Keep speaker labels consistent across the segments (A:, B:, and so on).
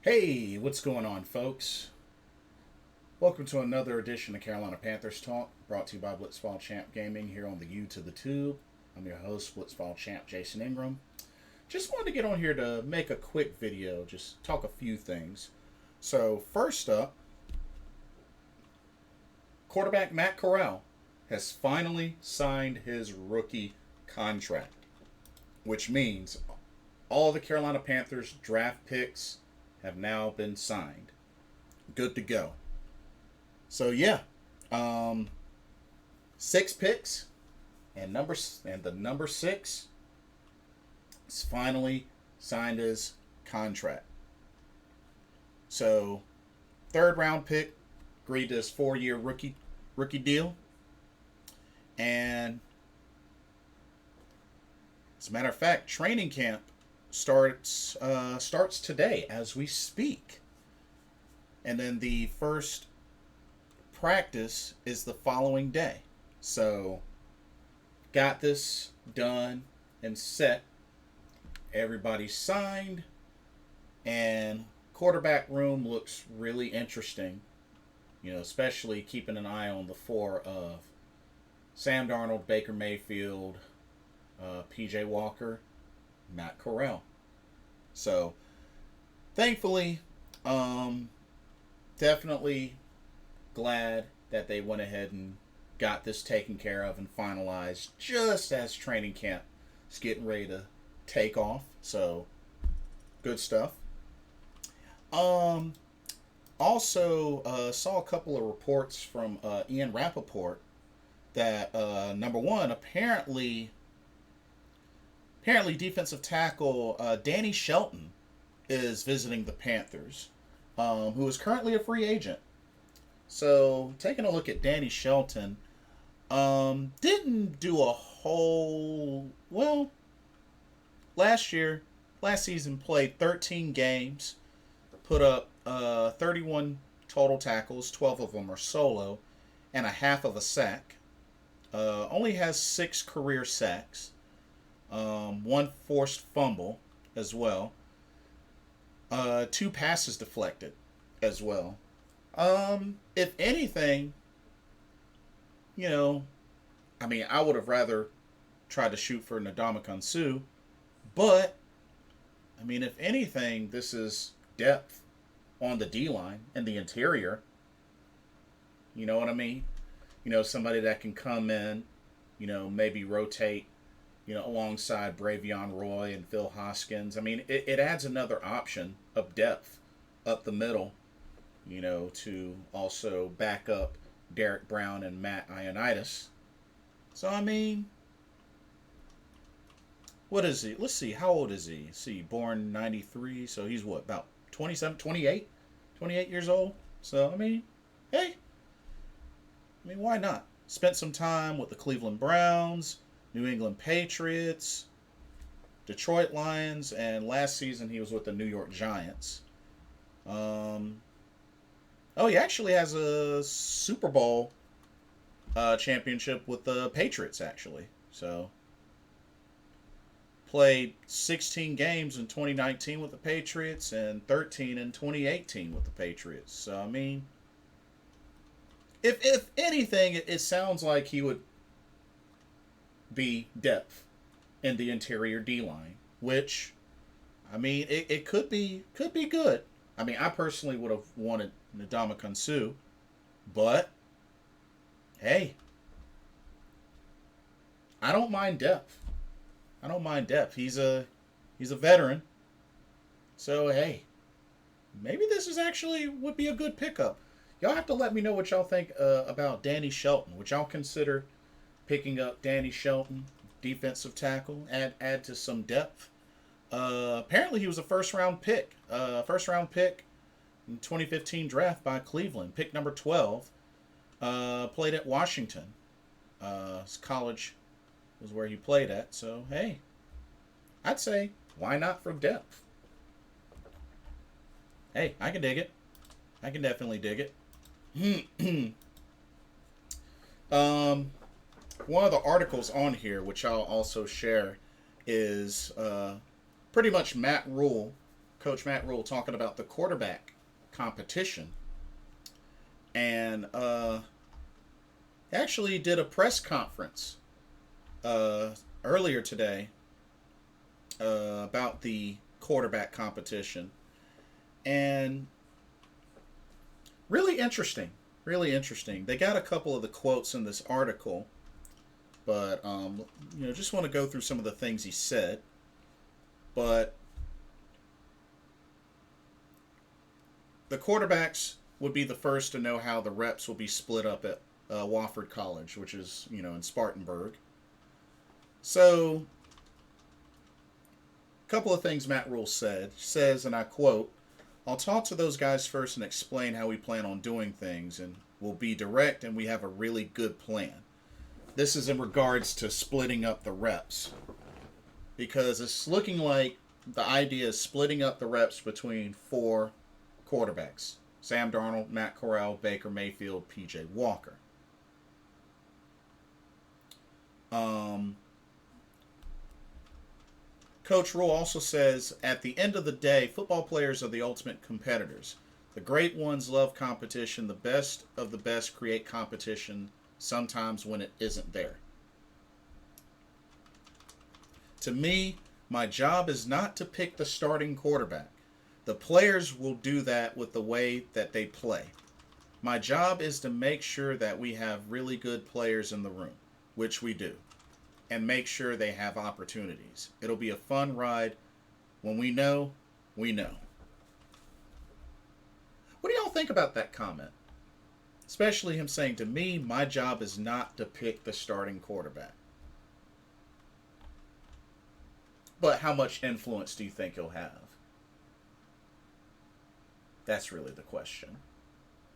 A: Hey, what's going on, folks? Welcome to another edition of Carolina Panthers Talk, brought to you by Blitzball Champ Gaming here on the U to the Tube. I'm your host, Blitzball Champ Jason Ingram. Just wanted to get on here to make a quick video, just talk a few things. So, first up, quarterback Matt Corral has finally signed his rookie contract, which means all the Carolina Panthers draft picks have now been signed. Good to go. So yeah, 6 picks and the number 6 is finally signed his contract. So, third round pick agreed to his 4-year rookie deal, and as a matter of fact, training camp starts today as we speak, and then the first practice is the following day. So, got this done and set. Everybody's signed, and quarterback room looks really interesting. You know, especially keeping an eye on the 4 of Sam Darnold, Baker Mayfield, PJ Walker, Matt Corral. So, thankfully, definitely glad that they went ahead and got this taken care of and finalized just as training camp is getting ready to take off. So, good stuff. Also, saw a couple of reports from Ian Rappaport that number one, apparently defensive tackle Danny Shelton is visiting the Panthers, who is currently a free agent. So, taking a look at Danny Shelton, didn't do a whole well. Last season played 13 games, put up 31 total tackles, 12 of them are solo, and a half of a sack. Only has 6 career sacks. 1 forced fumble as well. 2 passes deflected as well. If anything, I would have rather tried to shoot for Ndamukong Suh, but if anything, this is depth on the D line and the interior. You know what I mean? Somebody that can come in, maybe rotate, alongside Bravion Roy and Phil Hoskins. It adds another option of depth up the middle, to also back up Derek Brown and Matt Ioannidis. So, what is he? Let's see, how old is he? See, born 93, so he's what, about 27, 28? 28 years old? So, hey, why not? Spent some time with the Cleveland Browns, New England Patriots, Detroit Lions, and last season he was with the New York Giants. He actually has a Super Bowl championship with the Patriots, actually. So, played 16 games in 2019 with the Patriots and 13 in 2018 with the Patriots. So, if anything, it sounds like he would be depth in the interior D-line, which, it could be good. I personally would have wanted Ndamukong Suh, but hey, I don't mind depth. He's a veteran, so hey, maybe this is actually would be a good pickup. Y'all have to let me know what y'all think about Danny Shelton. Would y'all consider picking up Danny Shelton, defensive tackle, and add to some depth? Apparently he was a first round pick in 2015 draft by Cleveland, pick number 12. Played at Washington. His college was where he played at. So hey, I'd say why not for depth? Hey, I can dig it. I can definitely dig it. One of the articles on here, which I'll also share, is pretty much Matt Rhule Coach Matt Rhule talking about the quarterback competition, and actually did a press conference earlier today about the quarterback competition, and really interesting. Really interesting. They got a couple of the quotes in this article, but just want to go through some of the things he said. But the quarterbacks would be the first to know how the reps will be split up at Wofford College, which is in Spartanburg. So, a couple of things Matt Rhule says, and I quote, "I'll talk to those guys first and explain how we plan on doing things, and we'll be direct, and we have a really good plan." This is in regards to splitting up the reps, because it's looking like the idea is splitting up the reps between 4 quarterbacks: Sam Darnold, Matt Corral, Baker Mayfield, PJ Walker. Coach Rhule also says, at the end of the day, football players are the ultimate competitors. The great ones love competition. The best of the best create competition, sometimes when it isn't there. To me, my job is not to pick the starting quarterback. The players will do that with the way that they play. My job is to make sure that we have really good players in the room, which we do, and make sure they have opportunities. It'll be a fun ride. When we know, we know. What do y'all think about that comment? Especially him saying, to me, my job is not to pick the starting quarterback. But how much influence do you think he'll have? That's really the question.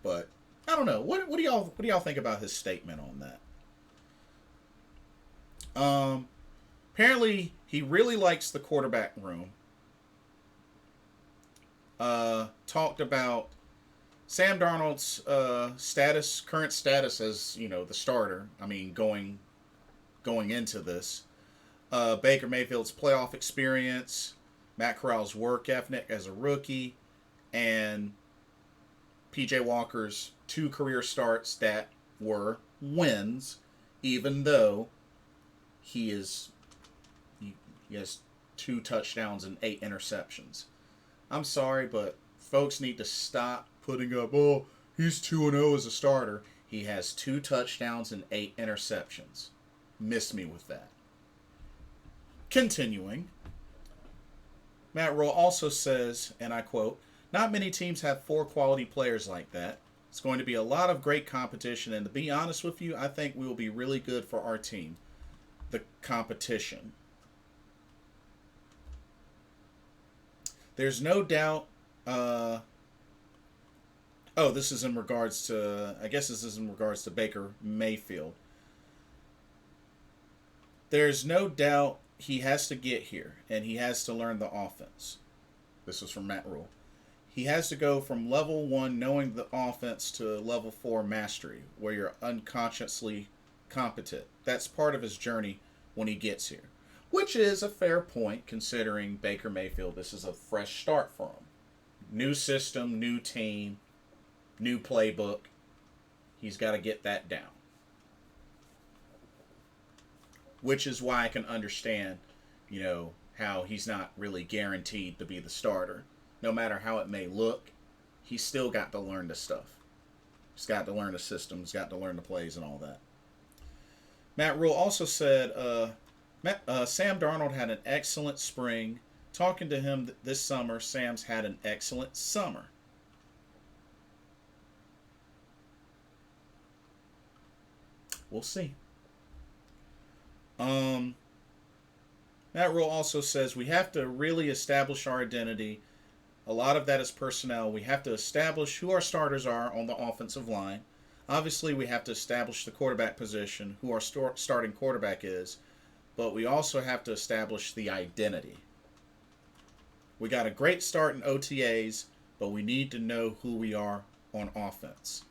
A: But I don't know. What do y'all think about his statement on that? Apparently, he really likes the quarterback room. Talked about Sam Darnold's current status as the starter. I mean, going into this, Baker Mayfield's playoff experience, Matt Corral's work ethic as a rookie, and PJ Walker's 2 career starts that were wins, even though he has 2 touchdowns and 8 interceptions. I'm sorry, but folks need to stop putting up, oh, he's 2-0 as a starter. He has 2 touchdowns and 8 interceptions. Miss me with that. Continuing, Matt Rhule also says, and I quote, "Not many teams have 4 quality players like that. It's going to be a lot of great competition, and to be honest with you, I think we will be really good for our team." The competition. There's no doubt. This is in regards to. I guess this is in regards to Baker Mayfield. There's no doubt he has to get here, and he has to learn the offense. This is from Matt Rhule. He has to go from level 1 knowing the offense to level 4 mastery, where you're unconsciously competent. That's part of his journey when he gets here, which is a fair point considering Baker Mayfield. This is a fresh start for him. New system, new team, new playbook. He's got to get that down. Which is why I can understand, how he's not really guaranteed to be the starter. No matter how it may look, he's still got to learn the stuff. He's got to learn the system. He's got to learn the plays and all that. Matt Rhule also said, Sam Darnold had an excellent spring. Talking to him this summer, Sam's had an excellent summer. We'll see. Matt Rhule also says we have to really establish our identity. A lot of that is personnel. We have to establish who our starters are on the offensive line. Obviously, we have to establish the quarterback position, who our starting quarterback is, but we also have to establish the identity. We got a great start in OTAs, but we need to know who we are on offense.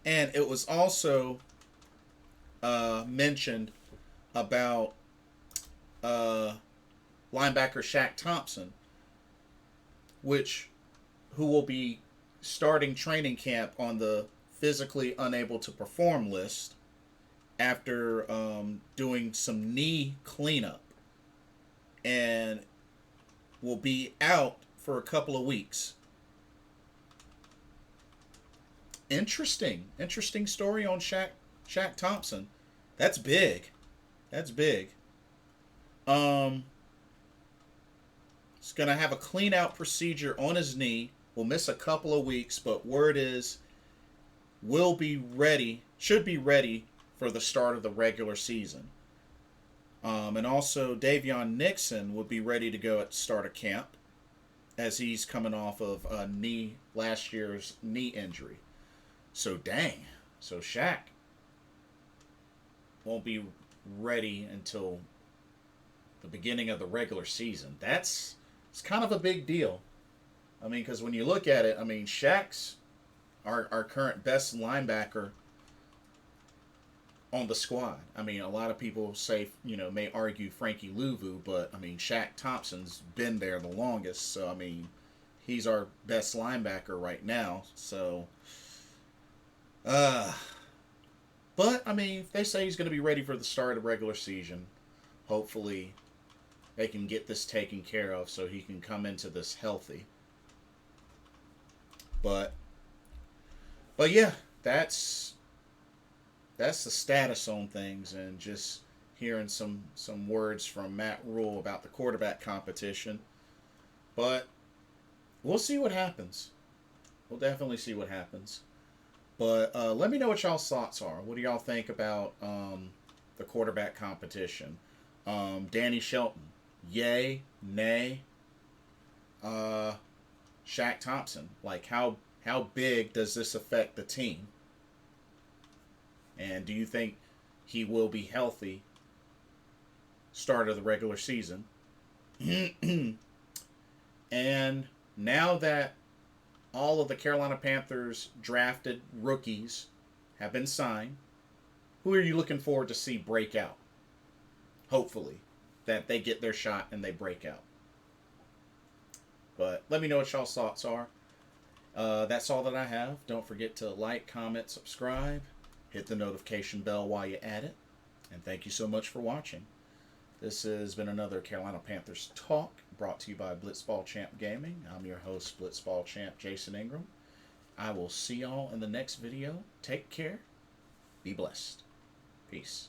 A: And it was also mentioned about linebacker Shaq Thompson, who will be starting training camp on the physically unable to perform list after doing some knee cleanup, and will be out for a couple of weeks. Interesting story on Shaq Thompson. That's big. That's big. He's gonna have a clean out procedure on his knee. Will miss a couple of weeks, but word is should be ready for the start of the regular season. And also Davion Nixon would be ready to go at the start of camp, as he's coming off of last year's knee injury. So dang. So Shaq won't be ready until the beginning of the regular season. It's kind of a big deal. I mean, because when you look at it, I mean, Shaq's our current best linebacker on the squad. I mean, a lot of people may argue Frankie Louvu, but I mean, Shaq Thompson's been there the longest. So, I mean, he's our best linebacker right now. So, but I mean, they say he's going to be ready for the start of regular season. Hopefully, they can get this taken care of so he can come into this healthy. But yeah, that's the status on things, and just hearing some words from Matt Rhule about the quarterback competition. But we'll see what happens. We'll definitely see what happens. But let me know what y'all's thoughts are. What do y'all think about the quarterback competition? Danny Shelton, yay, nay? Shaq Thompson, like how big does this affect the team? And do you think he will be healthy start of the regular season? And now that all of the Carolina Panthers drafted rookies have been signed, who are you looking forward to see break out? Hopefully, that they get their shot and they break out. But let me know what y'all's thoughts are. That's all that I have. Don't forget to like, comment, subscribe. Hit the notification bell while you're at it. And thank you so much for watching. This has been another Carolina Panthers Talk, brought to you by Blitzball Champ Gaming. I'm your host, Blitzball Champ Jason Ingram. I will see y'all in the next video. Take care. Be blessed. Peace.